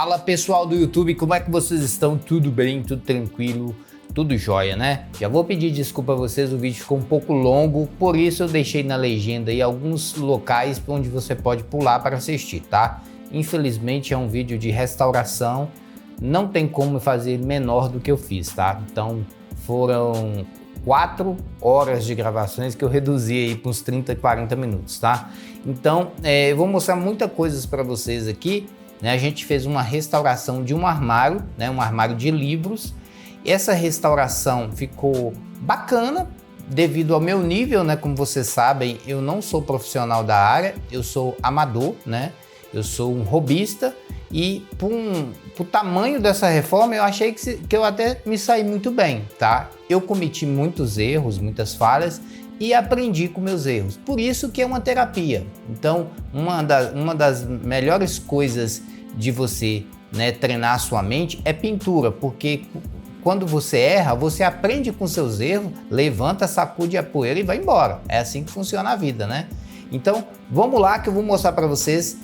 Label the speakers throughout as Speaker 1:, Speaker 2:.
Speaker 1: Fala pessoal do YouTube, como é que vocês estão? Tudo bem? Tudo tranquilo? Tudo jóia, né? Já vou pedir desculpa a vocês, o vídeo ficou um pouco longo, por isso eu deixei na legenda aí alguns locais onde você pode pular para assistir, tá? Infelizmente é um vídeo de restauração, não tem como fazer menor do que eu fiz, tá? Então foram 4 horas de gravações que eu reduzi aí para uns 30, 40 minutos, tá? Então eu vou mostrar muitas coisas para vocês aqui, né? A gente fez uma restauração de um armário, né? Um armário de livros. Essa restauração ficou bacana devido ao meu nível, né? Como vocês sabem, eu não sou profissional da área, eu sou amador, né? Eu sou um hobbyista e por tamanho dessa reforma eu achei que eu até me saí muito bem, tá? Eu cometi muitos erros, muitas falhas e aprendi com meus erros. Por isso que é uma terapia. Então, uma das melhores coisas de você, né, treinar a sua mente é pintura, porque quando você erra, você aprende com seus erros, levanta, sacude a poeira e vai embora. É assim que funciona a vida, né? Então, vamos lá que eu vou mostrar para vocês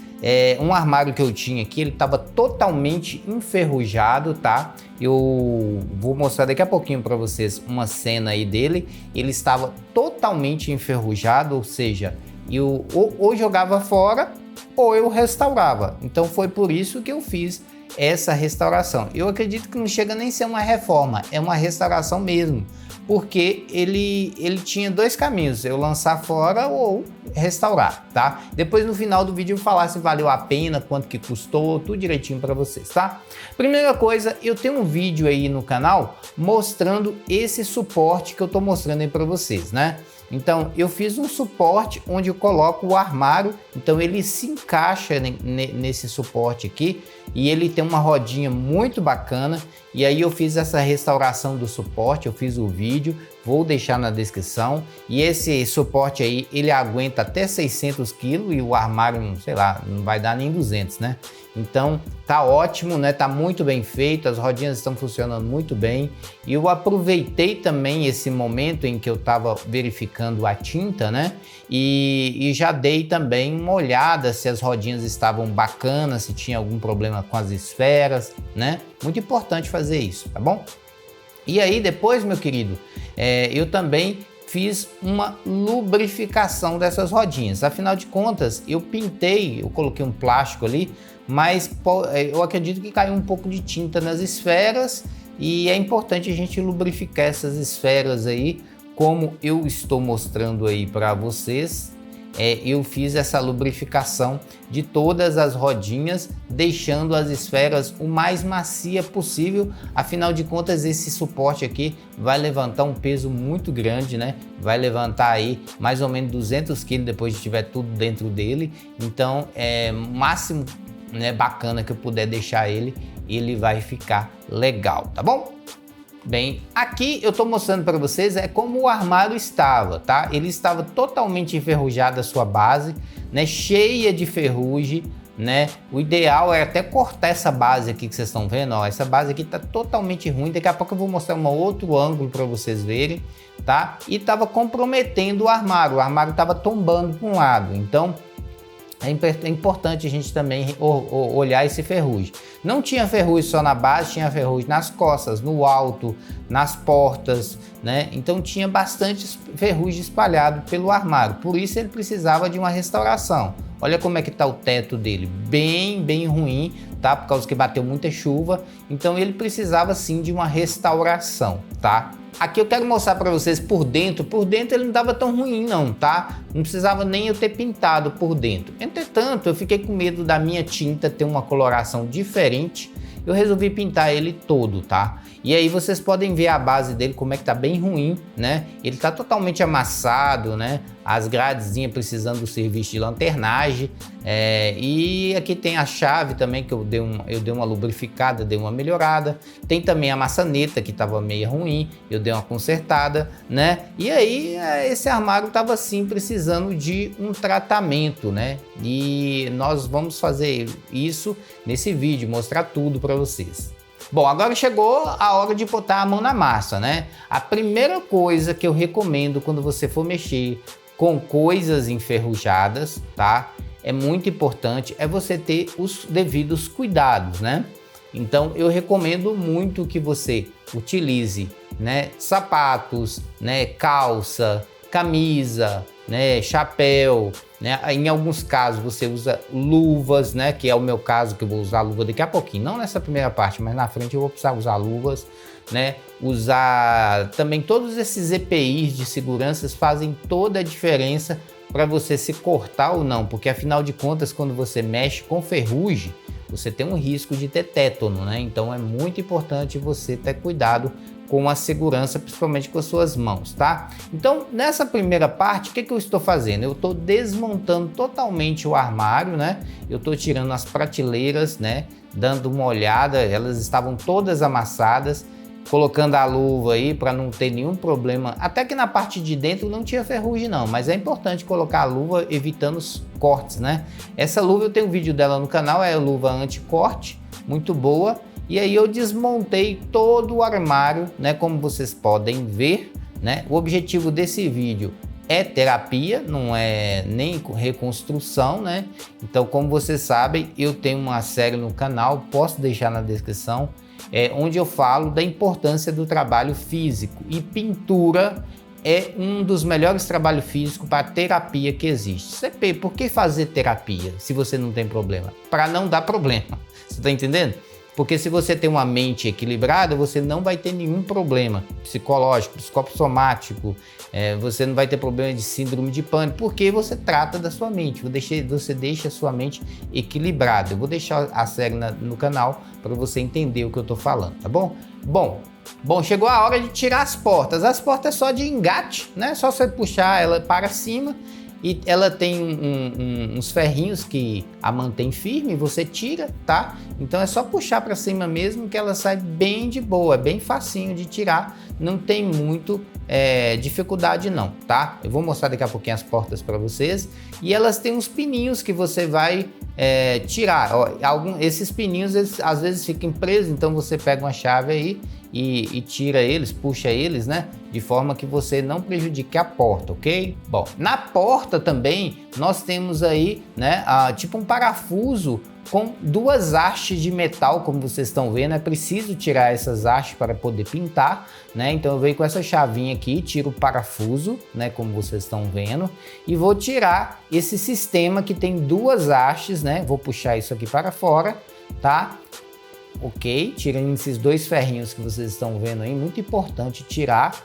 Speaker 1: um armário que eu tinha aqui, ele estava totalmente enferrujado, tá? Eu vou mostrar daqui a pouquinho para vocês uma cena aí dele. Ele estava totalmente enferrujado, ou seja, eu ou jogava fora ou eu restaurava. Então foi por isso que eu fiz essa restauração. Eu acredito que não chega nem a ser uma reforma, é uma restauração mesmo, porque ele tinha 2 caminhos, eu lançar fora ou restaurar, tá? Depois no final do vídeo eu falar se valeu a pena, quanto que custou, tudo direitinho para vocês, tá? Primeira coisa, eu tenho um vídeo aí no canal mostrando esse suporte que eu tô mostrando aí para vocês, né? Então eu fiz um suporte onde eu coloco o armário, então ele se encaixa nesse suporte aqui e ele tem uma rodinha muito bacana. E aí eu fiz essa restauração do suporte, eu fiz o vídeo, vou deixar na descrição. E esse suporte aí, ele aguenta até 600 kg e o armário, sei lá, não vai dar nem 200, né? Então tá ótimo, né? Tá muito bem feito, as rodinhas estão funcionando muito bem. E eu aproveitei também esse momento em que eu tava verificando a tinta, né? E já dei também uma olhada se as rodinhas estavam bacanas, se tinha algum problema com as esferas, né? Muito importante fazer isso, tá bom? E aí depois, meu querido, eu também fiz uma lubrificação dessas rodinhas. Afinal de contas, eu pintei, eu coloquei um plástico ali, mas eu acredito que caiu um pouco de tinta nas esferas e é importante a gente lubrificar essas esferas aí, como eu estou mostrando aí para vocês. Eu fiz essa lubrificação de todas as rodinhas, deixando as esferas o mais macia possível. Afinal de contas, esse suporte aqui vai levantar um peso muito grande, né? Vai levantar aí mais ou menos 200 kg depois de tiver tudo dentro dele. Então, o máximo, né, bacana que eu puder deixar ele vai ficar legal, tá bom? Bem, aqui eu estou mostrando para vocês como o armário estava, tá? Ele estava totalmente enferrujado a sua base, né? Cheia de ferrugem, né? O ideal é até cortar essa base aqui que vocês estão vendo, ó. Essa base aqui tá totalmente ruim. Daqui a pouco eu vou mostrar um outro ângulo para vocês verem, tá? E estava comprometendo o armário estava tombando para um lado, então é importante a gente também olhar esse ferrugem. Não tinha ferrugem só na base, tinha ferrugem nas costas, no alto, nas portas, né? Então tinha bastante ferrugem espalhado pelo armário, por isso ele precisava de uma restauração. Olha como é que tá o teto dele, bem ruim, tá? Por causa que bateu muita chuva, então ele precisava sim de uma restauração, tá? Aqui eu quero mostrar para vocês por dentro ele não estava tão ruim não, tá? Não precisava nem eu ter pintado por dentro. Entretanto, eu fiquei com medo da minha tinta ter uma coloração diferente, eu resolvi pintar ele todo, tá? E aí vocês podem ver a base dele como é que tá bem ruim, né? Ele tá totalmente amassado, né? As gradezinhas precisando do serviço de lanternagem. E aqui tem a chave também que eu dei uma lubrificada, dei uma melhorada. Tem também a maçaneta que estava meio ruim, eu dei uma consertada, né? E aí esse armário estava assim precisando de um tratamento, né? E nós vamos fazer isso nesse vídeo, mostrar tudo para vocês. Bom, agora chegou a hora de botar a mão na massa, né? A primeira coisa que eu recomendo quando você for mexer com coisas enferrujadas, tá? É muito importante, é você ter os devidos cuidados, né? Então eu recomendo muito que você utilize, né, sapatos, né, calça, camisa, né, chapéu, né? Em alguns casos você usa luvas, né, que é o meu caso, que eu vou usar luva daqui a pouquinho, não nessa primeira parte, mas na frente eu vou precisar usar luvas, né? Usar também todos esses EPIs de segurança fazem toda a diferença para você se cortar ou não, porque afinal de contas, quando você mexe com ferrugem, você tem um risco de ter tétano, né? Então é muito importante você ter cuidado com a segurança, principalmente com as suas mãos, tá? Então, nessa primeira parte, o que eu estou fazendo? Eu estou desmontando totalmente o armário, né? Eu estou tirando as prateleiras, né? Dando uma olhada, elas estavam todas amassadas, colocando a luva aí para não ter nenhum problema. Até que na parte de dentro não tinha ferrugem não, mas é importante colocar a luva evitando os cortes, né? Essa luva eu tenho um vídeo dela no canal, é a luva anti-corte, muito boa. E aí eu desmontei todo o armário, né? Como vocês podem ver, né? O objetivo desse vídeo é terapia, não é nem reconstrução, né? Então, como vocês sabem, eu tenho uma série no canal, posso deixar na descrição, onde eu falo da importância do trabalho físico, e pintura é um dos melhores trabalhos físicos para terapia que existe. CP, por que fazer terapia se você não tem problema? Para não dar problema, você está entendendo? Porque se você tem uma mente equilibrada, você não vai ter nenhum problema psicológico, psicossomático, você não vai ter problema de síndrome de pânico, porque você trata da sua mente, você deixa a sua mente equilibrada. Eu vou deixar a série no canal para você entender o que eu estou falando, tá bom? Bom, chegou a hora de tirar as portas. As portas é só de engate, né? Só você puxar ela para cima. E ela tem uns ferrinhos que a mantém firme, você tira, tá? Então é só puxar para cima mesmo que ela sai bem de boa, é bem facinho de tirar, não tem muito dificuldade não, tá? Eu vou mostrar daqui a pouquinho as portas para vocês. E elas têm uns pininhos que você vai tirar. Ó, esses pininhos às vezes ficam presos, então você pega uma chave aí e tira eles, puxa eles, né? De forma que você não prejudique a porta, ok? Bom, na porta também nós temos aí, né, tipo um parafuso com duas hastes de metal, como vocês estão vendo. É preciso tirar essas hastes para poder pintar, né? Então eu venho com essa chavinha aqui, tiro o parafuso, né, como vocês estão vendo, e vou tirar esse sistema que tem duas hastes, né? Vou puxar isso aqui para fora, tá? Ok, tirando esses dois ferrinhos que vocês estão vendo aí, muito importante tirar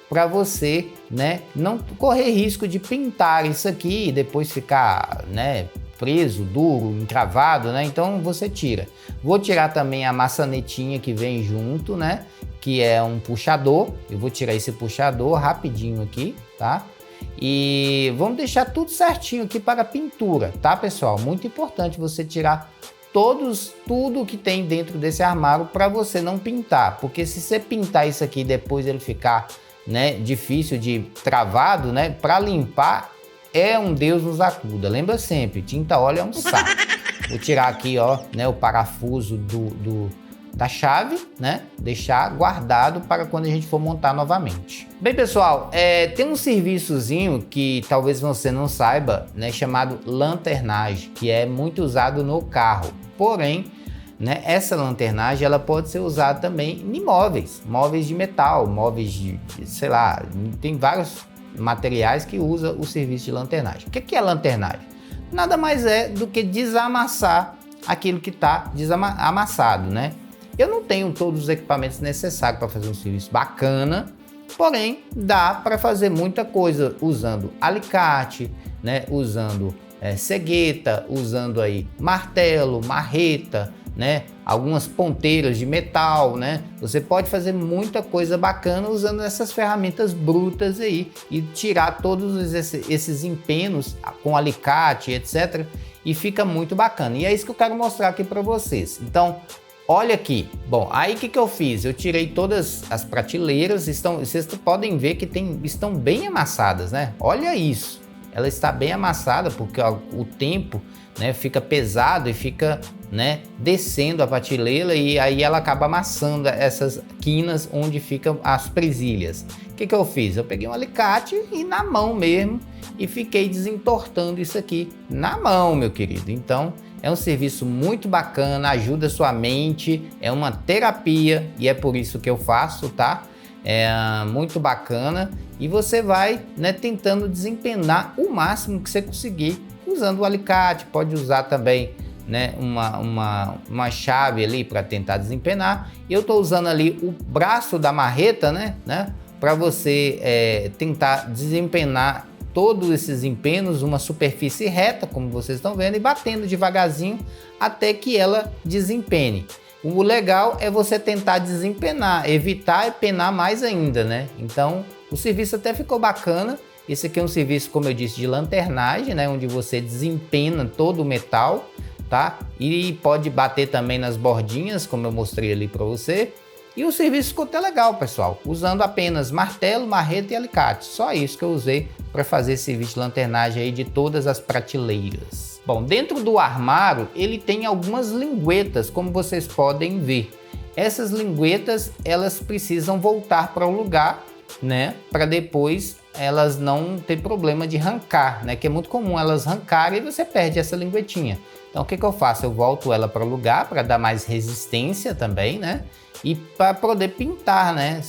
Speaker 1: para você, né, não correr risco de pintar isso aqui e depois ficar, né, preso, duro, encravado, né? Então você tira. Vou tirar também a maçanetinha que vem junto, né, que é um puxador. Eu vou tirar esse puxador rapidinho aqui, tá? E vamos deixar tudo certinho aqui para a pintura, tá, pessoal? Muito importante você tirar tudo que tem dentro desse armário para você não pintar, porque se você pintar isso aqui e depois ele ficar, né, difícil de travado, né, para limpar é um Deus nos acuda. Lembra sempre, tinta óleo é um saco. Vou tirar aqui, ó, né, o parafuso da chave, né, deixar guardado para quando a gente for montar novamente. Bem, pessoal, tem um serviçozinho que talvez você não saiba, né, chamado lanternagem, que é muito usado no carro. Porém, né, essa lanternagem ela pode ser usada também em móveis de metal, móveis de, sei lá, tem vários materiais que usa o serviço de lanternagem. O que é lanternagem? Nada mais é do que desamassar aquilo que está amassado, né? Eu não tenho todos os equipamentos necessários para fazer um serviço bacana, porém dá para fazer muita coisa usando alicate, né? Usando cegueta, usando aí martelo, marreta, né? Algumas ponteiras de metal, né? Você pode fazer muita coisa bacana usando essas ferramentas brutas aí e tirar todos esses empenos com alicate, etc. E fica muito bacana. E é isso que eu quero mostrar aqui para vocês. Então, olha aqui. Bom, aí o que eu fiz? Eu tirei todas as prateleiras, vocês podem ver que estão bem amassadas, né? Olha isso. Ela está bem amassada porque o tempo, né, fica pesado e fica, né, descendo a prateleira e aí ela acaba amassando essas quinas onde ficam as presilhas. O que eu fiz? Eu peguei um alicate e na mão mesmo e fiquei desentortando isso aqui na mão, meu querido. Então É um serviço muito bacana, ajuda a sua mente, é uma terapia e é por isso que eu faço, tá? É muito bacana e você vai, né, tentando desempenar o máximo que você conseguir usando o alicate. Pode usar também, né, uma chave ali para tentar desempenar. Eu estou usando ali o braço da marreta, né, para você tentar desempenar todos esses empenos, uma superfície reta, como vocês estão vendo, e batendo devagarzinho até que ela desempene. O legal é você tentar desempenar, evitar penar mais ainda, né? Então, o serviço até ficou bacana. Esse aqui é um serviço, como eu disse, de lanternagem, né? Onde você desempena todo o metal, tá? E pode bater também nas bordinhas, como eu mostrei ali para você. E o serviço ficou até legal, pessoal, usando apenas martelo, marreta e alicate. Só isso que eu usei para fazer esse serviço de lanternagem aí de todas as prateleiras. Bom, dentro do armário ele tem algumas linguetas, como vocês podem ver. Essas linguetas, elas precisam voltar para o lugar, né, para depois elas não ter problema de arrancar, né, que é muito comum elas arrancarem e você perde essa linguetinha. Então o que eu faço? Eu volto ela para o lugar para dar mais resistência também, né, e para poder pintar, né,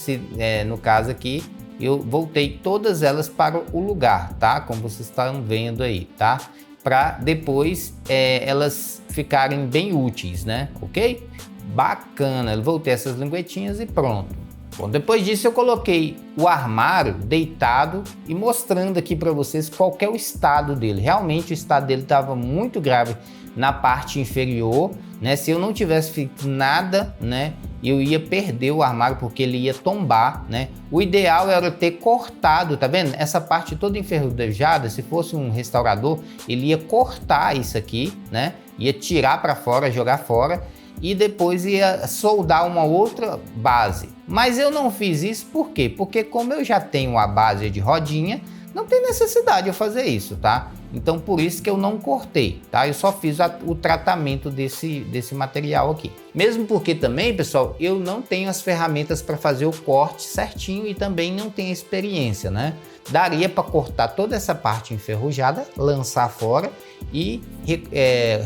Speaker 1: no caso aqui eu voltei todas elas para o lugar, tá, como vocês estão vendo aí, tá, para depois elas ficarem bem úteis, né, ok? Bacana, eu voltei essas linguetinhas e pronto. Bom, depois disso eu coloquei o armário deitado e mostrando aqui para vocês qual que é o estado dele. Realmente o estado dele estava muito grave na parte inferior, né? Se eu não tivesse feito nada, né, eu ia perder o armário porque ele ia tombar, né? O ideal era ter cortado, tá vendo? Essa parte toda enferrujada, se fosse um restaurador, ele ia cortar isso aqui, né? Ia tirar para fora, jogar fora e depois ia soldar uma outra base. Mas eu não fiz isso por quê? Porque como eu já tenho a base de rodinha, não tem necessidade de eu fazer isso, tá? Então por isso que eu não cortei, tá? Eu só fiz o tratamento desse material aqui. Mesmo porque também, pessoal, eu não tenho as ferramentas para fazer o corte certinho e também não tenho experiência, né? Daria para cortar toda essa parte enferrujada, lançar fora e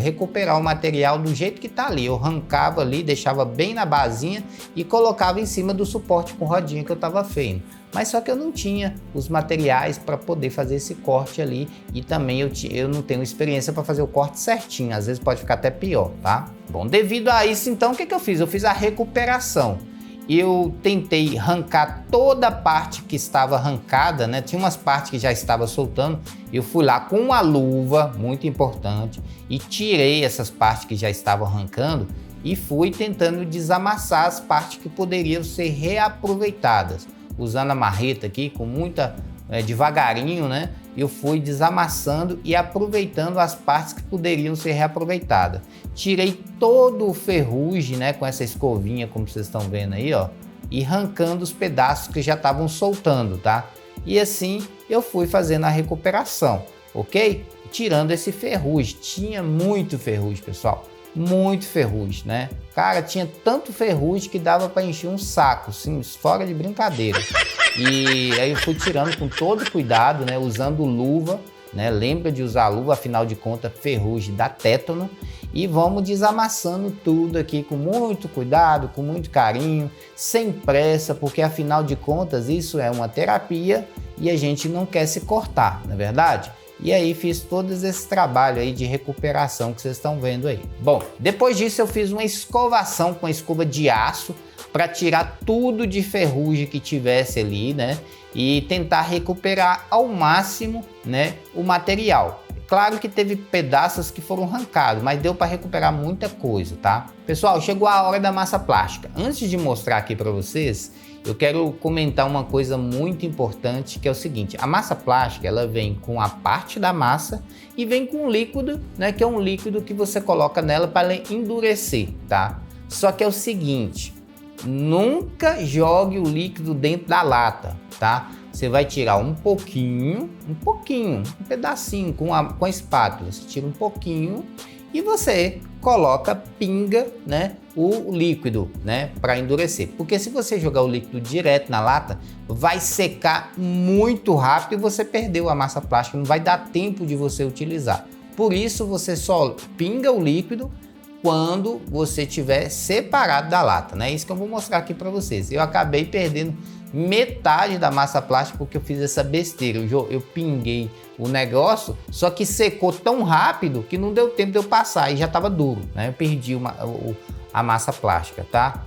Speaker 1: recuperar o material do jeito que tá ali. Eu arrancava ali, deixava bem na basinha e colocava em cima do suporte com rodinha que eu tava feito. Mas só que eu não tinha os materiais para poder fazer esse corte ali e também eu não tenho experiência para fazer o corte certinho, às vezes pode ficar até pior, tá? Bom, devido a isso então, o que eu fiz? Eu fiz a recuperação. Eu tentei arrancar toda a parte que estava arrancada, né? Tinha umas partes que já estava soltando. Eu fui lá com uma luva, muito importante, e tirei essas partes que já estavam arrancando e fui tentando desamassar as partes que poderiam ser reaproveitadas. Usando a marreta aqui, com muita devagarinho, né? Eu fui desamassando e aproveitando as partes que poderiam ser reaproveitadas. Tirei todo o ferrugem, né? Com essa escovinha, como vocês estão vendo aí, ó. E arrancando os pedaços que já estavam soltando, tá? E assim eu fui fazendo a recuperação, ok? Tirando esse ferrugem. Tinha muito ferrugem, pessoal. Muito ferrugem, né? Cara, tinha tanto ferrugem que dava para encher um saco, assim, fora de brincadeira. E aí eu fui tirando com todo cuidado, né? Usando luva, né? Lembra de usar luva, afinal de contas, ferrugem dá tétano. E vamos desamassando tudo aqui com muito cuidado, com muito carinho, sem pressa, porque afinal de contas isso é uma terapia e a gente não quer se cortar, não é verdade? E aí fiz todo esse trabalho aí de recuperação que vocês estão vendo aí. Bom, depois disso eu fiz uma escovação com a escova de aço para tirar tudo de ferrugem que tivesse ali, né? E tentar recuperar ao máximo, né, o material. Claro que teve pedaços que foram arrancados, mas deu para recuperar muita coisa, tá? Pessoal, chegou a hora da massa plástica. Antes de mostrar aqui para vocês, eu quero comentar uma coisa muito importante, que é o seguinte: a massa plástica, ela vem com a parte da massa e vem com um líquido, né, que é um líquido que você coloca nela para ela endurecer, tá? Só que é o seguinte, nunca jogue o líquido dentro da lata, tá? Você vai tirar um pouquinho, um pedacinho com a espátula, você tira um pouquinho e você coloca, pinga, né, o líquido, né, para endurecer. Porque se você jogar o líquido direto na lata, vai secar muito rápido e você perdeu a massa plástica, não vai dar tempo de você utilizar. Por isso você só pinga o líquido quando você tiver separado da lata, né? Isso que eu vou mostrar aqui para vocês. Eu acabei perdendo metade da massa plástica porque eu fiz essa besteira. Eu pinguei o negócio, só que secou tão rápido que não deu tempo de eu passar e já estava duro, né? Eu perdi a massa plástica, tá?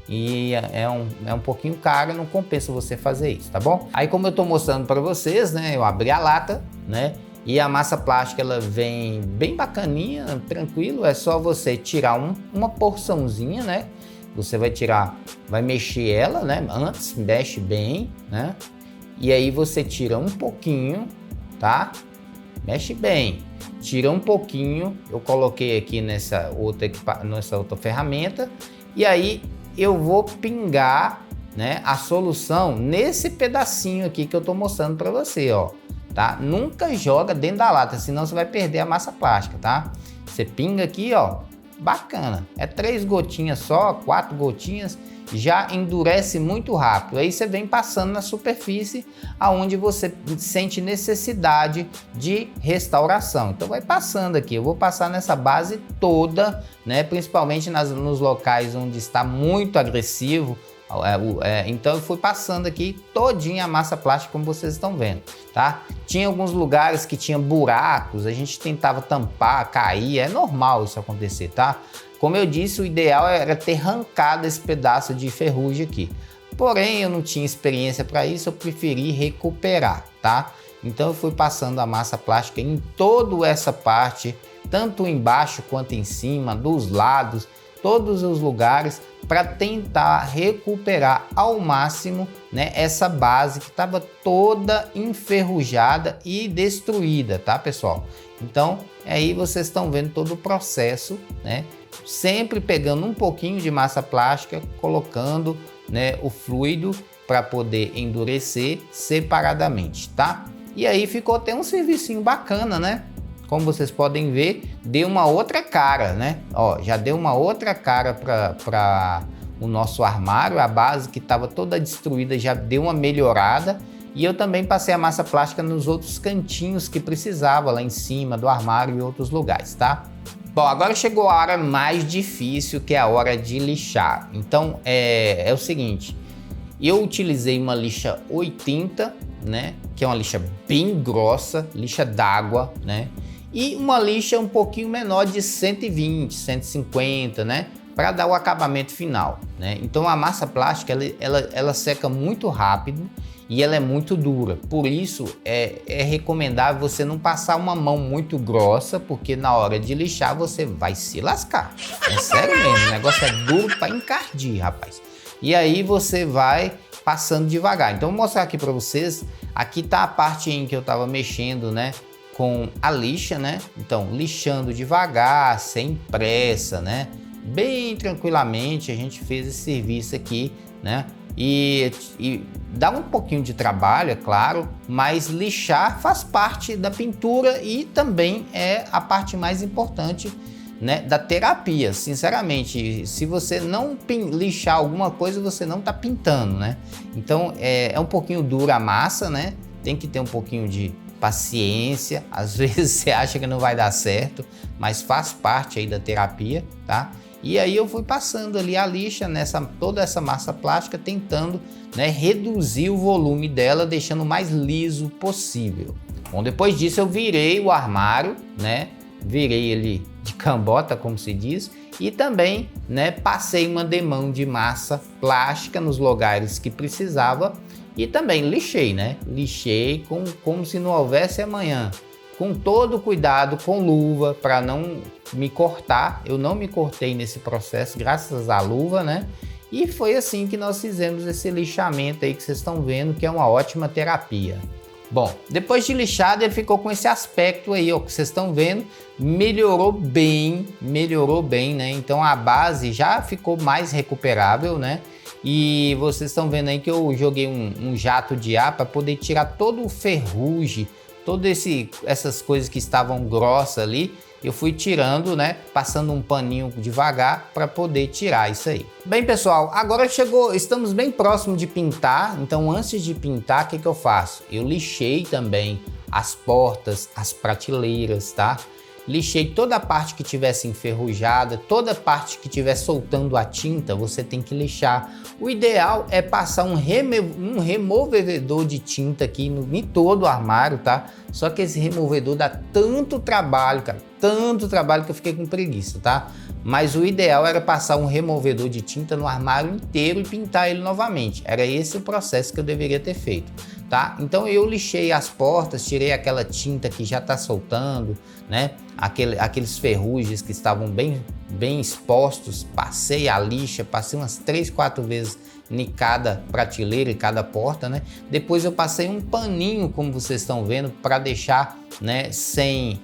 Speaker 1: E é um pouquinho caro, não compensa você fazer isso, tá bom? Aí como eu tô mostrando para vocês, né? Eu abri a lata, né? E a massa plástica ela vem bem bacaninha, tranquilo, é só você tirar uma porçãozinha, né? Você vai tirar, vai mexer ela, né? Antes, mexe bem, né? E aí você tira um pouquinho, tá? Mexe bem. Tira um pouquinho, eu coloquei aqui nessa outra ferramenta. E aí eu vou pingar, né, a solução nesse pedacinho aqui que eu tô mostrando para você, ó. Tá? Nunca joga dentro da lata, senão você vai perder a massa plástica, tá? Você pinga aqui, ó, bacana. É 3 gotinhas só, 4 gotinhas, já endurece muito rápido. Aí você vem passando na superfície aonde você sente necessidade de restauração. Então vai passando aqui, eu vou passar nessa base toda, né? Principalmente nos locais onde está muito agressivo. Então eu fui passando aqui todinha a massa plástica, como vocês estão vendo, tá? Tinha alguns lugares que tinha buracos, a gente tentava tampar, cair, é normal isso acontecer, tá? Como eu disse, o ideal era ter arrancado esse pedaço de ferrugem aqui. Porém, eu não tinha experiência para isso, eu preferi recuperar, tá? Então eu fui passando a massa plástica em toda essa parte, tanto embaixo quanto em cima, dos lados, todos os lugares, para tentar recuperar ao máximo, né, essa base que estava toda enferrujada e destruída, tá, pessoal? Então, aí vocês estão vendo todo o processo, né? Sempre pegando um pouquinho de massa plástica, colocando, né, o fluido para poder endurecer separadamente, tá? E aí ficou até um servicinho bacana, né? Como vocês podem ver, deu uma outra cara, né? Ó, já deu uma outra cara para o nosso armário. A base que estava toda destruída já deu uma melhorada. E eu também passei a massa plástica nos outros cantinhos que precisava, lá em cima do armário e outros lugares, tá? Bom, agora chegou a hora mais difícil, que é a hora de lixar. Então, é o seguinte, eu utilizei uma lixa 80, né? Que é uma lixa bem grossa, lixa d'água, né? E uma lixa um pouquinho menor de 120, 150, né? Para dar o acabamento final, né? Então a massa plástica ela seca muito rápido e ela é muito dura. Por isso é recomendável você não passar uma mão muito grossa, porque na hora de lixar você vai se lascar. É sério mesmo, o negócio é duro para encardir, rapaz. E aí você vai passando devagar. Então vou mostrar aqui para vocês. Aqui tá a parte em que eu tava mexendo, né, com a lixa, né? Então, lixando devagar, sem pressa, né? Bem tranquilamente a gente fez esse serviço aqui, né? E dá um pouquinho de trabalho, é claro, mas lixar faz parte da pintura e também é a parte mais importante, né, da terapia. Sinceramente, se você não lixar alguma coisa, você não tá pintando, né? Então, é um pouquinho dura a massa, né? Tem que ter um pouquinho de paciência, às vezes você acha que não vai dar certo, mas faz parte aí da terapia, tá? E aí eu fui passando ali a lixa toda essa massa plástica, tentando, né, reduzir o volume dela, deixando o mais liso possível. Bom, depois disso eu virei o armário, né? Virei ele de cambota, como se diz, e também, né, passei uma demão de massa plástica nos lugares que precisava. E também lixei, né? Lixei como se não houvesse amanhã. Com todo cuidado, com luva, para não me cortar. Eu não me cortei nesse processo, graças à luva, né? E foi assim que nós fizemos esse lixamento aí que vocês estão vendo, que é uma ótima terapia. Bom, depois de lixado, ele ficou com esse aspecto aí, ó, que vocês estão vendo. Melhorou bem, né? Então a base já ficou mais recuperável, né? E vocês estão vendo aí que eu joguei um jato de ar para poder tirar todo o ferrugem, essas coisas que estavam grossas ali. Eu fui tirando, né? Passando um paninho devagar para poder tirar isso aí. Bem, pessoal, agora estamos bem próximo de pintar. Então, antes de pintar, o que eu faço? Eu lixei também as portas, as prateleiras, tá? lixei toda a parte que tivesse enferrujada, toda a parte que estiver soltando a tinta, você tem que lixar. O ideal é passar um removedor de tinta aqui em todo o armário, tá? Só que esse removedor dá tanto trabalho, cara, tanto trabalho que eu fiquei com preguiça, tá? Mas o ideal era passar um removedor de tinta no armário inteiro e pintar ele novamente. Era esse o processo que eu deveria ter feito, tá? Então eu lixei as portas, tirei aquela tinta que já tá soltando, né? Aqueles ferrugens que estavam bem expostos, passei a lixa, passei umas 3, 4 vezes em cada prateleira e cada porta, né? Depois eu passei um paninho, como vocês estão vendo, para deixar, né, sem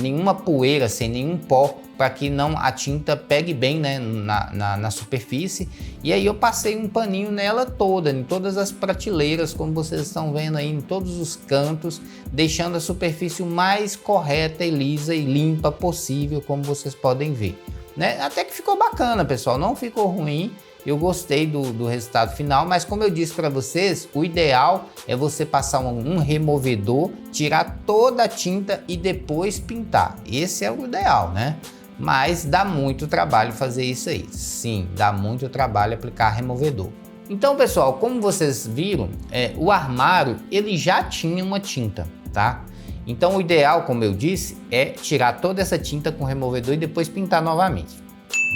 Speaker 1: nenhuma poeira, sem nenhum pó, para que não a tinta pegue bem, né, na superfície. E aí eu passei um paninho nela toda, em todas as prateleiras, como vocês estão vendo aí, em todos os cantos, deixando a superfície o mais correta e lisa e limpa possível, como vocês podem ver, né? Até que ficou bacana, pessoal, não ficou ruim. Eu gostei do resultado final, mas como eu disse para vocês, o ideal é você passar um removedor, tirar toda a tinta e depois pintar. Esse é o ideal, né? Mas dá muito trabalho fazer isso aí. Sim, dá muito trabalho aplicar removedor. Então, pessoal, como vocês viram, o armário ele já tinha uma tinta, tá? Então, o ideal, como eu disse, é tirar toda essa tinta com removedor e depois pintar novamente.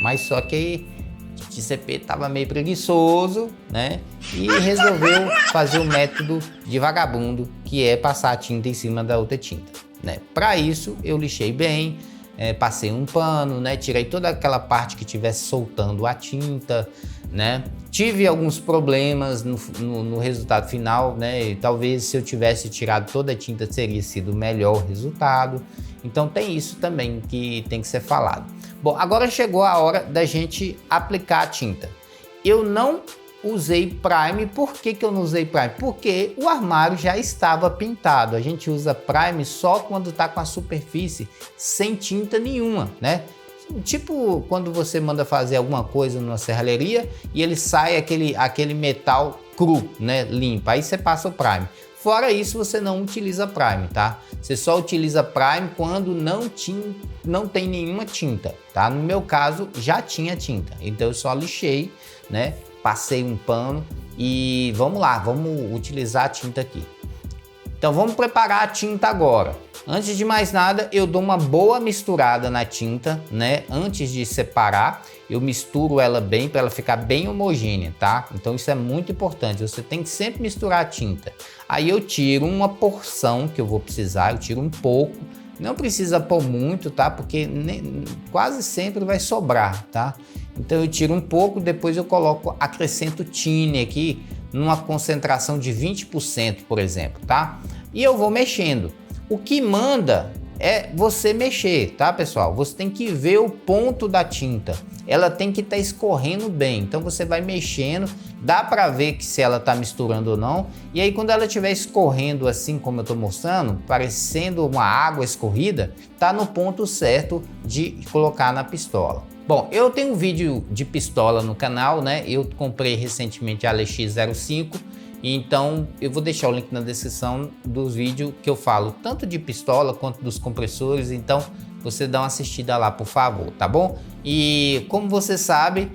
Speaker 1: Mas só que o TCP estava meio preguiçoso, né? E resolveu fazer o método de vagabundo, que é passar a tinta em cima da outra tinta, né? Para isso, eu lixei bem, passei um pano, né? Tirei toda aquela parte que estivesse soltando a tinta, né? Tive alguns problemas no resultado final, né? E talvez se eu tivesse tirado toda a tinta teria sido o melhor resultado. Então tem isso também que tem que ser falado. Bom, agora chegou a hora da gente aplicar a tinta. Eu não usei prime. Por que eu não usei prime? Porque o armário já estava pintado. A gente usa prime só quando está com a superfície sem tinta nenhuma, né? Tipo quando você manda fazer alguma coisa numa serralheria e ele sai aquele metal cru, né, limpo. Aí você passa o prime. Fora isso, você não utiliza prime, tá? Você só utiliza prime quando não tem nenhuma tinta, tá? No meu caso, já tinha tinta. Então eu só lixei, né? Passei um pano e vamos lá, vamos utilizar a tinta aqui. Então vamos preparar a tinta agora. Antes de mais nada, eu dou uma boa misturada na tinta, né? Antes de separar, eu misturo ela bem para ela ficar bem homogênea, tá? Então isso é muito importante, você tem que sempre misturar a tinta. Aí eu tiro uma porção que eu vou precisar, eu tiro um pouco. Não precisa pôr muito, tá? Porque quase sempre vai sobrar, tá? Então eu tiro um pouco, depois eu acrescento tine aqui, numa concentração de 20%, por exemplo, tá? E eu vou mexendo. O que manda é você mexer, tá, pessoal? Você tem que ver o ponto da tinta. Ela tem que estar escorrendo bem. Então você vai mexendo, dá para ver que se ela está misturando ou não. E aí quando ela estiver escorrendo assim como eu estou mostrando, parecendo uma água escorrida, tá no ponto certo de colocar na pistola. Bom, eu tenho um vídeo de pistola no canal, né? Eu comprei recentemente a LX05. Então eu vou deixar o link na descrição dos vídeos que eu falo tanto de pistola quanto dos compressores, então você dá uma assistida lá, por favor, tá bom? E como você sabe,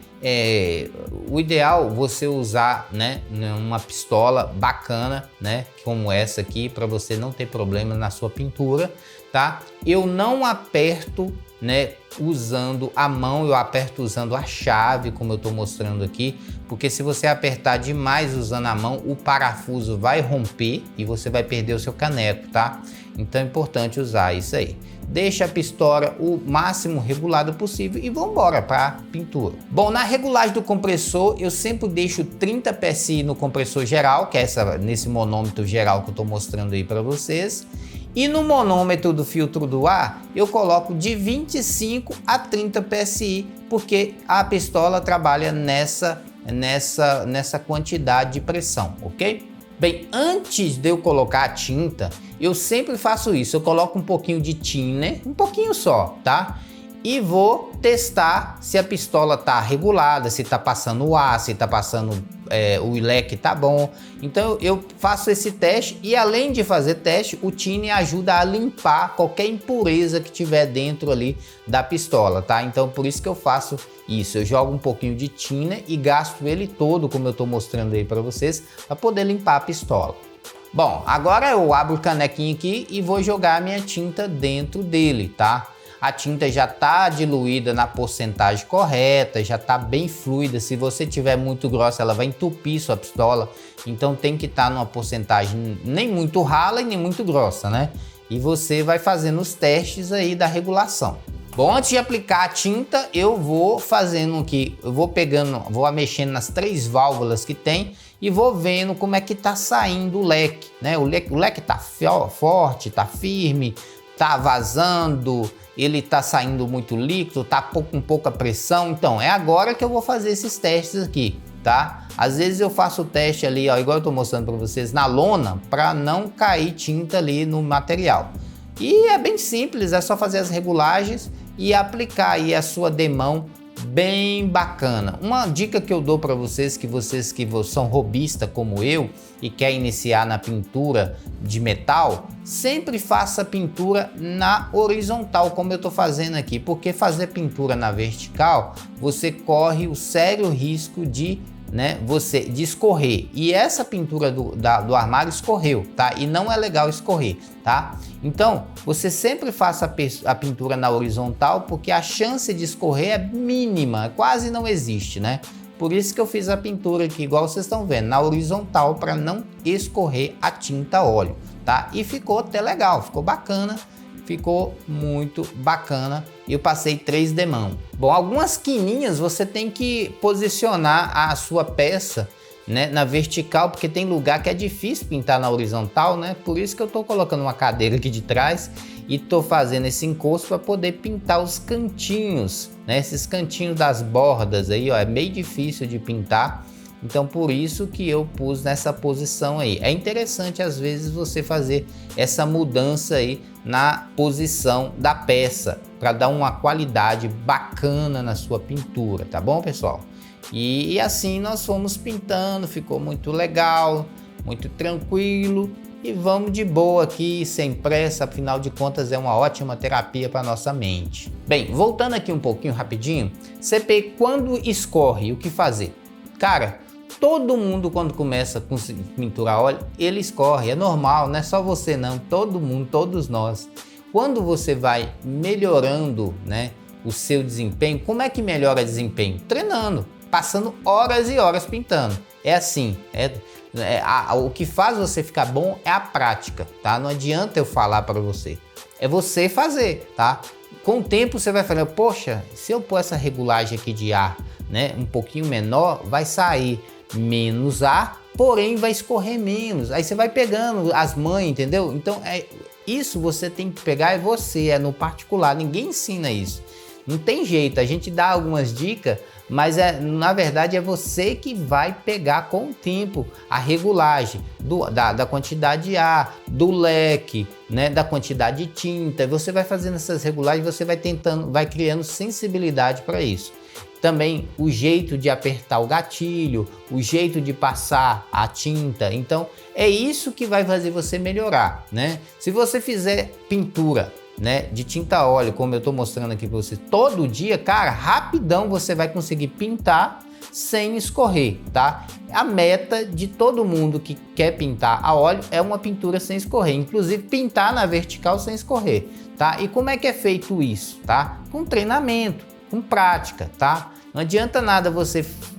Speaker 1: o ideal é você usar, né, uma pistola bacana, né, como essa aqui, para você não ter problema na sua pintura, tá? Eu não aperto, né, usando a mão, eu aperto usando a chave, como eu estou mostrando aqui, porque se você apertar demais usando a mão, o parafuso vai romper e você vai perder o seu caneco, tá? Então é importante usar isso aí. Deixa a pistola o máximo regulada possível e vamos embora para a pintura. Bom, na regulagem do compressor, eu sempre deixo 30 PSI no compressor geral, que é nesse manômetro geral que eu estou mostrando aí para vocês. E no manômetro do filtro do ar, eu coloco de 25 a 30 PSI, porque a pistola trabalha nessa quantidade de pressão, ok? Bem, antes de eu colocar a tinta, eu sempre faço isso. Eu coloco um pouquinho de thinner, um pouquinho só, tá? e vou testar se a pistola tá regulada, se tá passando o ar, se tá passando o leque tá bom. Então eu faço esse teste e além de fazer teste, o tine ajuda a limpar qualquer impureza que tiver dentro ali da pistola, tá? Então por isso que eu faço isso, eu jogo um pouquinho de tiner e gasto ele todo, como eu tô mostrando aí para vocês, para poder limpar a pistola. Bom, agora eu abro o canequinho aqui e vou jogar a minha tinta dentro dele, tá? A tinta já está diluída na porcentagem correta, já está bem fluida. Se você tiver muito grossa, ela vai entupir sua pistola. Então tem que estar numa porcentagem nem muito rala e nem muito grossa, né? E você vai fazendo os testes aí da regulação. Bom, antes de aplicar a tinta, eu vou fazendo aqui, eu vou pegando, vou mexendo nas 3 válvulas que tem e vou vendo como é que tá saindo o leque, né? O leque tá forte, tá firme, tá vazando, ele tá saindo muito líquido, tá com pouca pressão. Então é agora que eu vou fazer esses testes aqui, tá? Às vezes eu faço o teste ali, ó, igual eu tô mostrando para vocês, na lona, para não cair tinta ali no material. E é bem simples, é só fazer as regulagens e aplicar aí a sua demão bem bacana. Uma dica que eu dou para vocês que são robistas como eu e quer iniciar na pintura de metal, sempre faça pintura na horizontal, como eu estou fazendo aqui, porque fazer pintura na vertical, você corre o sério risco de de escorrer, e essa pintura do armário escorreu, tá? E não é legal escorrer, tá? Então você sempre faça a pintura na horizontal, porque a chance de escorrer é mínima, quase não existe, né? Por isso que eu fiz a pintura aqui, igual vocês estão vendo, na horizontal, para não escorrer a tinta óleo, tá? E ficou até legal, ficou bacana. Ficou muito bacana. Eu passei 3 demão. Bom, algumas quininhas você tem que posicionar a sua peça, né, na vertical, porque tem lugar que é difícil pintar na horizontal, né? Por isso que eu tô colocando uma cadeira aqui de trás e tô fazendo esse encosto para poder pintar os cantinhos, né? Esses cantinhos das bordas aí, ó, é meio difícil de pintar. Então por isso que eu pus nessa posição aí. É interessante às vezes você fazer essa mudança aí na posição da peça para dar uma qualidade bacana na sua pintura, tá bom, pessoal? E assim nós fomos pintando, ficou muito legal, muito tranquilo e vamos de boa aqui, sem pressa, afinal de contas é uma ótima terapia para nossa mente. Bem, voltando aqui um pouquinho rapidinho, CP, quando escorre, o que fazer? Cara, todo mundo quando começa com pintura a óleo, ele escorre, é normal, não é só você não, todo mundo, todos nós. Quando você vai melhorando, né, o seu desempenho, como é que melhora o desempenho? Treinando, passando horas e horas pintando. É assim, o que faz você ficar bom é a prática, tá? Não adianta eu falar para você, é você fazer, tá? Com o tempo você vai falar, poxa, se eu pôr essa regulagem aqui de ar, né, um pouquinho menor, vai sair menos ar, porém vai escorrer menos. Aí você vai pegando as manhas, entendeu? Então isso você tem que pegar, é você, é no particular, ninguém ensina isso. Não tem jeito, a gente dá algumas dicas, mas na verdade é você que vai pegar com o tempo a regulagem da quantidade de ar, do leque, né, da quantidade de tinta. Você vai fazendo essas regulagens, você vai criando sensibilidade para isso. Também o jeito de apertar o gatilho, o jeito de passar a tinta. Então é isso que vai fazer você melhorar, né? Se você fizer pintura, né, de tinta a óleo, como eu estou mostrando aqui para você, todo dia, cara, rapidão você vai conseguir pintar sem escorrer, tá? A meta de todo mundo que quer pintar a óleo é uma pintura sem escorrer, inclusive pintar na vertical sem escorrer, tá? E como é que é feito isso, tá? Com treinamento, com prática, tá? Não adianta nada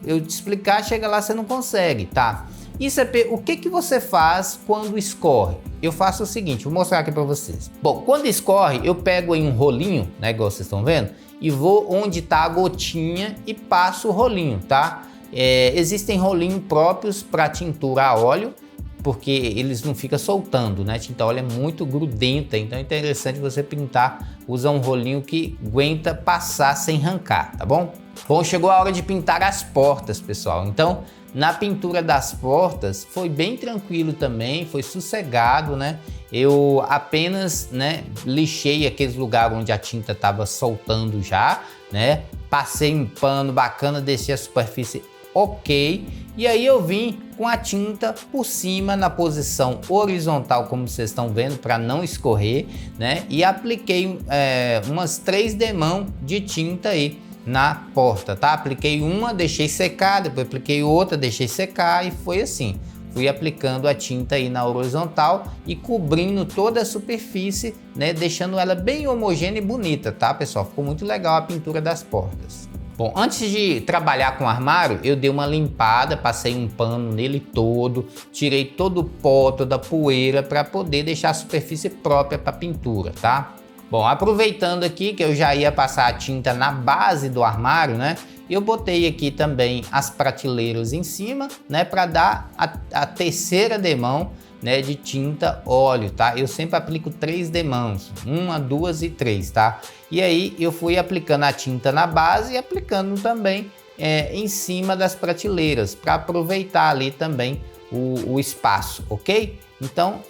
Speaker 1: eu te explicar, chega lá você não consegue, tá? Isso o que você faz quando escorre? Eu faço o seguinte, vou mostrar aqui para vocês. Bom, quando escorre, eu pego aí um rolinho, né, igual vocês estão vendo, e vou onde tá a gotinha e passo o rolinho, tá? Existem rolinhos próprios para tintura a óleo, porque eles não ficam soltando, né? Tinta a óleo é muito grudenta, então é interessante você pintar, usar um rolinho que aguenta passar sem arrancar, tá bom? Bom, chegou a hora de pintar as portas, pessoal. Então, Na pintura das portas foi bem tranquilo também, foi sossegado, né? Eu apenas, né, lixei aqueles lugares onde a tinta estava soltando já, né? Passei um pano bacana, desci a superfície ok, e aí eu vim com a tinta por cima na posição horizontal, como vocês estão vendo, para não escorrer, né? E apliquei umas 3 demãos de tinta aí na porta, tá? Apliquei uma, deixei secar, depois apliquei outra, deixei secar e foi assim. Fui aplicando a tinta aí na horizontal e cobrindo toda a superfície, né? Deixando ela bem homogênea e bonita, tá, pessoal? Ficou muito legal a pintura das portas. Bom, antes de trabalhar com o armário, eu dei uma limpada, passei um pano nele todo, tirei todo o pó, toda a poeira para poder deixar a superfície própria para pintura, tá? Bom, aproveitando aqui que eu já ia passar a tinta na base do armário, né? Eu botei aqui também as prateleiras em cima, né? Para dar a terceira demão, né, de tinta óleo, tá? Eu sempre aplico 3 demãos, 1, 2 e 3, tá? E aí eu fui aplicando a tinta na base e aplicando também em cima das prateleiras, para aproveitar ali também o espaço, ok? Então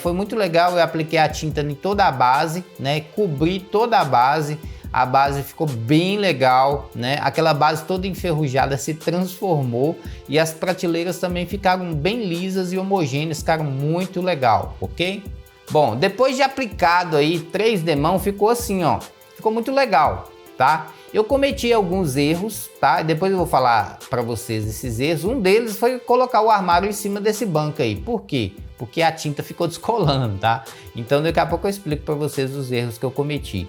Speaker 1: foi muito legal, eu apliquei a tinta em toda a base, né? Cobri toda a base ficou bem legal, né? Aquela base toda enferrujada se transformou e as prateleiras também ficaram bem lisas e homogêneas, ficaram muito legal, ok? Bom, depois de aplicado aí 3 demãos, ficou assim, ó, ficou muito legal, tá? Eu cometi alguns erros, tá? Depois eu vou falar para vocês esses erros. Um deles foi colocar o armário em cima desse banco aí. Por quê? Porque a tinta ficou descolando, tá? Então daqui a pouco eu explico para vocês os erros que eu cometi.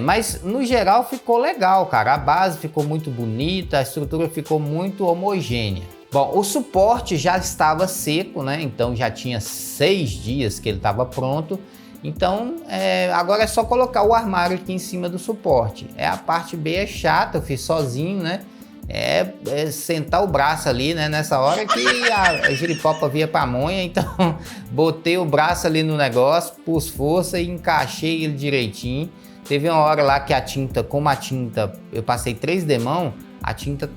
Speaker 1: Mas no geral ficou legal, cara. A base ficou muito bonita, a estrutura ficou muito homogênea. Bom, o suporte já estava seco, né? Então já tinha 6 dias que ele estava pronto. Então agora é só colocar o armário aqui em cima do suporte. A parte B é chata, eu fiz sozinho, né? Sentar o braço ali, né? Nessa hora que a giripopa via pamonha, então botei o braço ali no negócio, pus força e encaixei ele direitinho. Teve uma hora lá que a tinta, como a tinta, eu passei 3 demãos, a tinta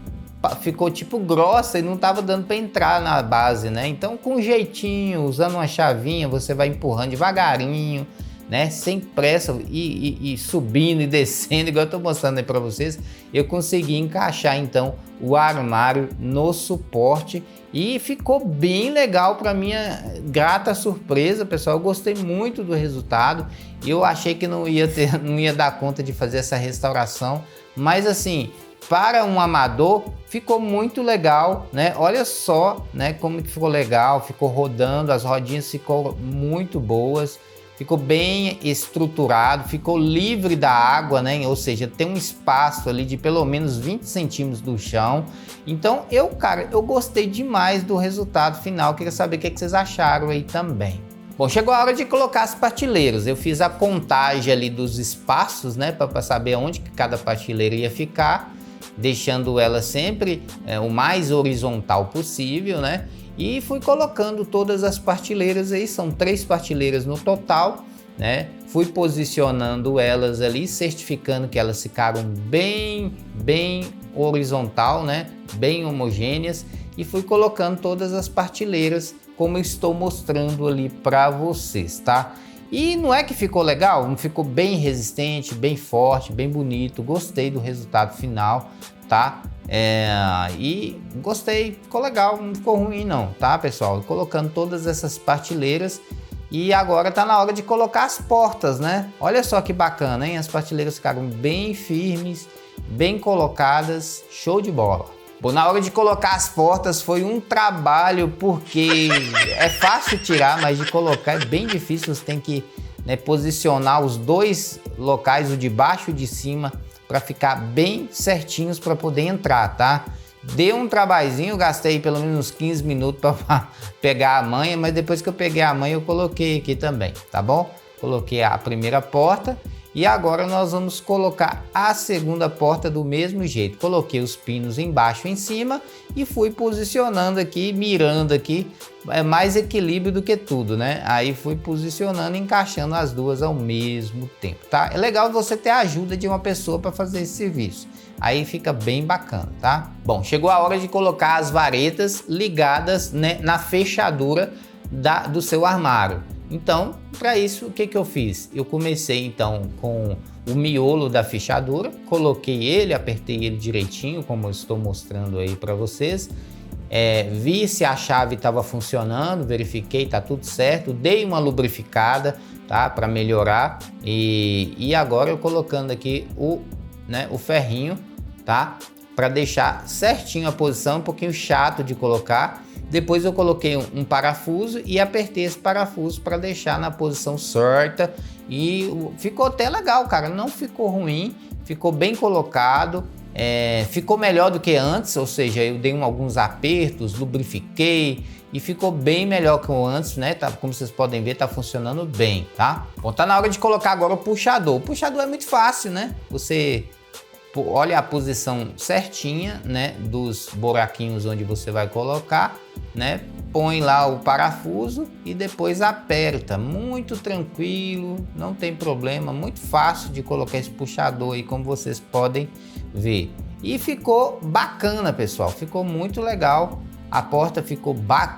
Speaker 1: ficou tipo grossa e não tava dando para entrar na base, né? Então com jeitinho, usando uma chavinha, você vai empurrando devagarinho, né? Sem pressa e subindo e descendo, igual eu tô mostrando aí para vocês, eu consegui encaixar então o armário no suporte e ficou bem legal, para minha grata surpresa, pessoal. Eu gostei muito do resultado e eu achei que não ia dar conta de fazer essa restauração, mas assim, para um amador ficou muito legal, né? Olha só, né, como ficou legal, ficou rodando, as rodinhas ficou muito boas. Ficou bem estruturado, ficou livre da água, né? Ou seja, tem um espaço ali de pelo menos 20 centímetros do chão. Então, cara, eu gostei demais do resultado final. Queria saber o que vocês acharam aí também. Bom, chegou a hora de colocar as prateleiras. Eu fiz a contagem ali dos espaços, né? Para saber onde que cada prateleira ia ficar, deixando ela sempre o mais horizontal possível, né? E fui colocando todas as prateleiras aí, são 3 prateleiras no total, né? Fui posicionando elas ali, certificando que elas ficaram bem horizontal, né? Bem homogêneas, e fui colocando todas as prateleiras como eu estou mostrando ali para vocês, tá? E não é que ficou legal? Não ficou bem resistente, bem forte, bem bonito. Gostei do resultado final, tá? E gostei, ficou legal, não ficou ruim não, tá, pessoal? Colocando todas essas prateleiras e agora tá na hora de colocar as portas, né? Olha só que bacana, hein? As prateleiras ficaram bem firmes, bem colocadas, show de bola. Bom, na hora de colocar as portas foi um trabalho, porque é fácil tirar, mas de colocar é bem difícil. Você tem que, né, posicionar os 2 locais, o de baixo e o de cima, para ficar bem certinhos para poder entrar, tá? Deu um trabalhinho, gastei pelo menos uns 15 minutos para pegar a manha, mas depois que eu peguei a manha eu coloquei aqui também, tá bom? Coloquei a primeira porta E agora nós vamos colocar a segunda porta do mesmo jeito. Coloquei os pinos embaixo e em cima e fui posicionando aqui, mirando aqui. É mais equilíbrio do que tudo, né? Aí fui posicionando e encaixando as duas ao mesmo tempo, tá? É legal você ter a ajuda de uma pessoa para fazer esse serviço. Aí fica bem bacana, tá? Bom, chegou a hora de colocar as varetas ligadas, né, na fechadura do seu armário. Então, para isso, o que eu fiz? Eu comecei então com o miolo da fechadura, coloquei ele, apertei ele direitinho, como eu estou mostrando aí para vocês. Vi se a chave estava funcionando, verifiquei, tá tudo certo, dei uma lubrificada, tá, para melhorar. E agora eu colocando aqui o ferrinho, tá, para deixar certinho a posição, um pouquinho chato de colocar. Depois eu coloquei um parafuso e apertei esse parafuso para deixar na posição certa e ficou até legal, cara, não ficou ruim, ficou bem colocado, ficou melhor do que antes, ou seja, eu dei alguns apertos, lubrifiquei e ficou bem melhor que o antes, né? Tá, como vocês podem ver, tá funcionando bem, tá? Bom, tá na hora de colocar agora o puxador. O puxador é muito fácil, né? Você olha a posição certinha, né, dos buraquinhos onde você vai colocar, né? Põe lá o parafuso e depois aperta. Muito tranquilo, não tem problema, muito fácil de colocar esse puxador aí, como vocês podem ver. E ficou bacana, pessoal, ficou muito legal. A porta ficou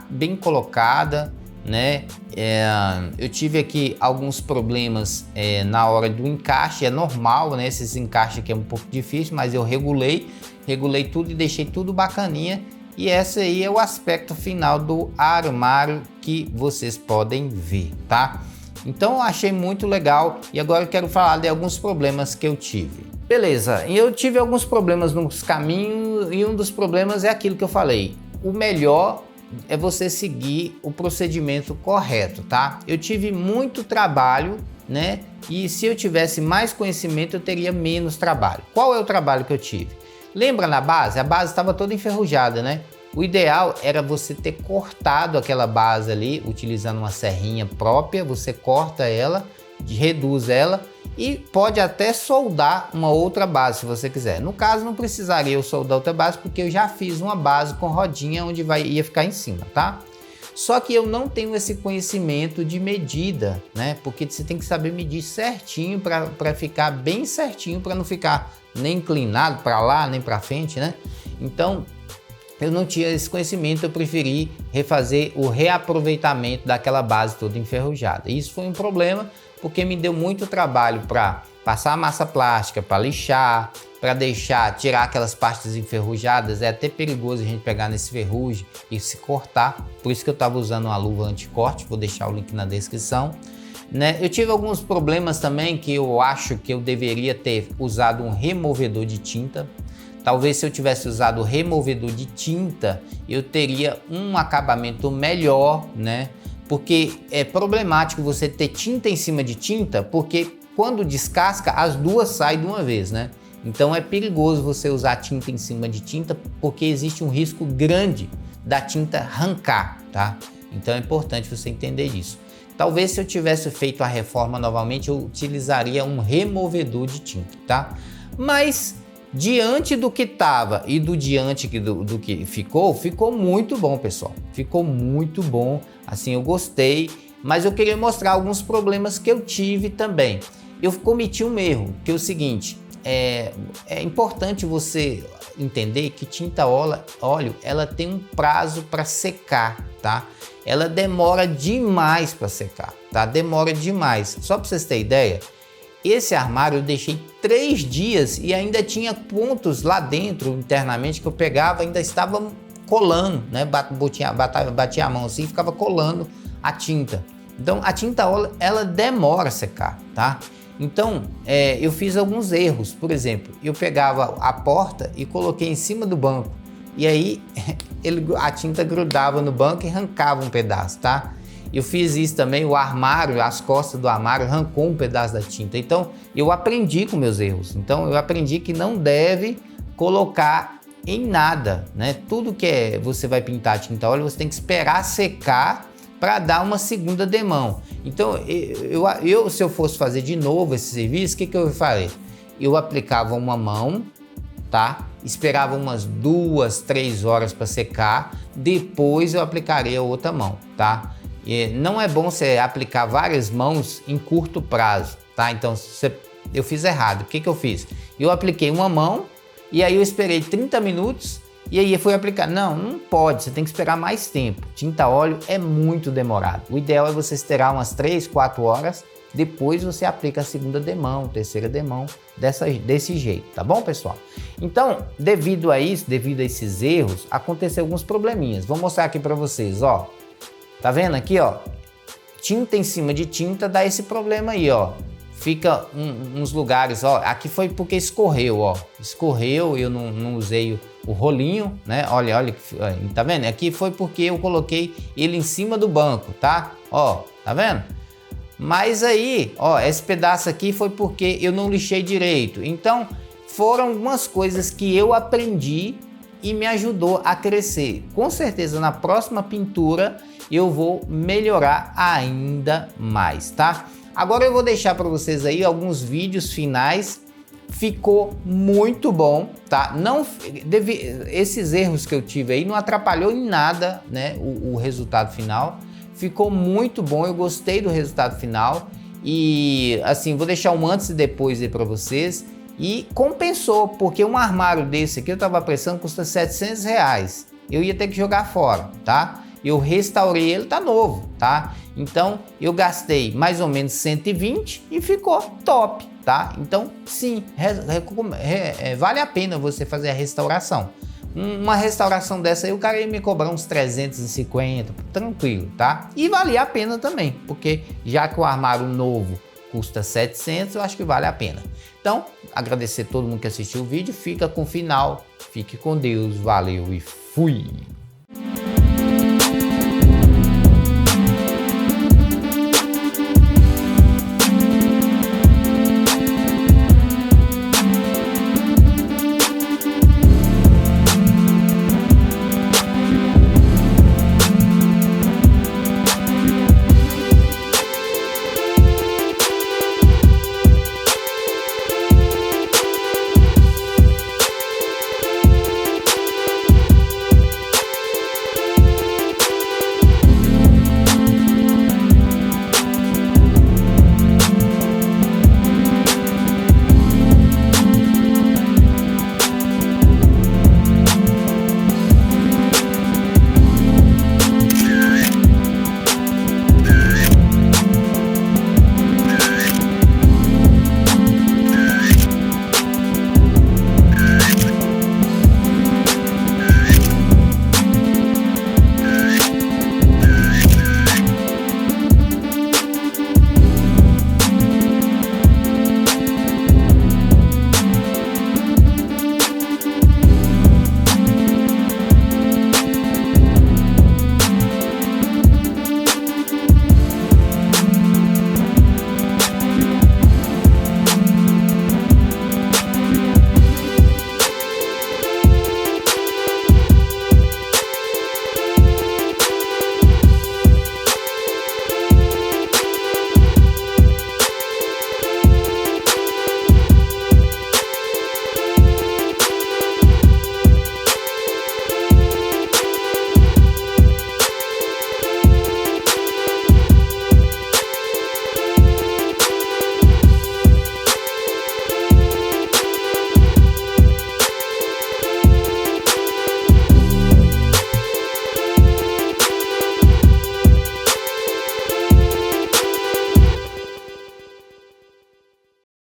Speaker 1: bem colocada, né? Eu tive aqui alguns problemas na hora do encaixe, é normal, né? Esses encaixes aqui é um pouco difícil, mas eu regulei tudo e deixei tudo bacaninha. E esse aí é o aspecto final do armário que vocês podem ver, tá? Então eu achei muito legal e agora eu quero falar de alguns problemas que eu tive. Beleza, eu tive alguns problemas nos caminhos e um dos problemas é aquilo que eu falei. O melhor é você seguir o procedimento correto, tá? Eu tive muito trabalho, né? E se eu tivesse mais conhecimento, eu teria menos trabalho. Qual é o trabalho que eu tive? Lembra na base? A base estava toda enferrujada, né? O ideal era você ter cortado aquela base ali, utilizando uma serrinha própria, você corta ela, reduz ela e pode até soldar uma outra base se você quiser. No caso, não precisaria eu soldar outra base porque eu já fiz uma base com rodinha onde ia ficar em cima, tá? Só que eu não tenho esse conhecimento de medida, né? Porque você tem que saber medir certinho para ficar bem certinho, para não ficar nem inclinado para lá, nem para frente, né? Então, eu não tinha esse conhecimento, eu preferi refazer o reaproveitamento daquela base toda enferrujada. Isso foi um problema, porque me deu muito trabalho para passar a massa plástica, para lixar, para tirar aquelas partes enferrujadas. É até perigoso a gente pegar nesse ferrugem e se cortar. Por isso que eu estava usando uma luva anti-corte, vou deixar o link na descrição. Né? Eu tive alguns problemas também que eu acho que eu deveria ter usado um removedor de tinta. Talvez se eu tivesse usado o removedor de tinta, eu teria um acabamento melhor, né? Porque é problemático você ter tinta em cima de tinta, porque quando descasca, as duas saem de uma vez, né? Então é perigoso você usar tinta em cima de tinta, porque existe um risco grande da tinta arrancar, tá? Então é importante você entender isso. Talvez se eu tivesse feito a reforma novamente, eu utilizaria um removedor de tinta, tá? Mas diante do que estava e do que ficou muito bom, pessoal. Ficou muito bom, assim, eu gostei, mas eu queria mostrar alguns problemas que eu tive também. Eu cometi um erro, que é o seguinte, é importante você entender que tinta óleo, ela tem um prazo para secar, tá? Ela demora demais para secar, tá? Demora demais. Só para vocês terem ideia, esse armário eu deixei 3 dias e ainda tinha pontos lá dentro, internamente, que eu pegava, ainda estava colando, né? Batia a mão assim e ficava colando a tinta. Então, a tinta óleo, ela demora a secar, tá? Então, eu fiz alguns erros. Por exemplo, eu pegava a porta e coloquei em cima do banco. E aí, a tinta grudava no banco e arrancava um pedaço, tá? Eu fiz isso também, o armário, as costas do armário arrancou um pedaço da tinta. Então, eu aprendi com meus erros. Então, eu aprendi que não deve colocar em nada, né? Tudo que você vai pintar tinta óleo, você tem que esperar secar para dar uma segunda demão. Então, se eu fosse fazer de novo esse serviço, o que eu faria? Eu aplicava uma mão, tá? Esperava umas 2, 3 horas para secar, depois eu aplicaria a outra mão, tá? E não é bom você aplicar várias mãos em curto prazo, tá? Então, eu fiz errado. O que eu fiz? Eu apliquei uma mão e aí eu esperei 30 minutos e aí fui aplicar. Não pode, você tem que esperar mais tempo. Tinta óleo é muito demorado. O ideal é você esperar umas 3, 4 horas, depois você aplica a segunda demão, terceira demão, desse jeito, tá bom, pessoal? Então, devido a esses erros, aconteceu alguns probleminhas. Vou mostrar aqui para vocês, ó. Tá vendo aqui, ó? Tinta em cima de tinta dá esse problema aí, ó. Fica uns lugares, ó, aqui foi porque escorreu, ó, escorreu, eu não usei o rolinho, né, olha, tá vendo? Aqui foi porque eu coloquei ele em cima do banco, tá? Ó, tá vendo? Mas aí, ó, esse pedaço aqui foi porque eu não lixei direito. Então, foram algumas coisas que eu aprendi e me ajudou a crescer. Com certeza, na próxima pintura, eu vou melhorar ainda mais, tá? Agora eu vou deixar para vocês aí alguns vídeos finais. Ficou muito bom, tá? Esses erros que eu tive aí não atrapalhou em nada, né, o resultado final. Ficou muito bom, eu gostei do resultado final. E assim, vou deixar um antes e depois aí para vocês. E compensou, porque um armário desse aqui eu tava pensando custa R$700. Eu ia ter que jogar fora, tá? Eu restaurei ele, tá novo, tá? Então eu gastei mais ou menos 120 e ficou top, tá? Então sim, vale a pena você fazer a restauração. Uma restauração dessa aí o cara ia me cobrar uns 350, tranquilo, tá? E valia a pena também, porque já que o armário novo custa 700, eu acho que vale a pena. Então, agradecer a todo mundo que assistiu o vídeo, fica com o final, fique com Deus, valeu e fui!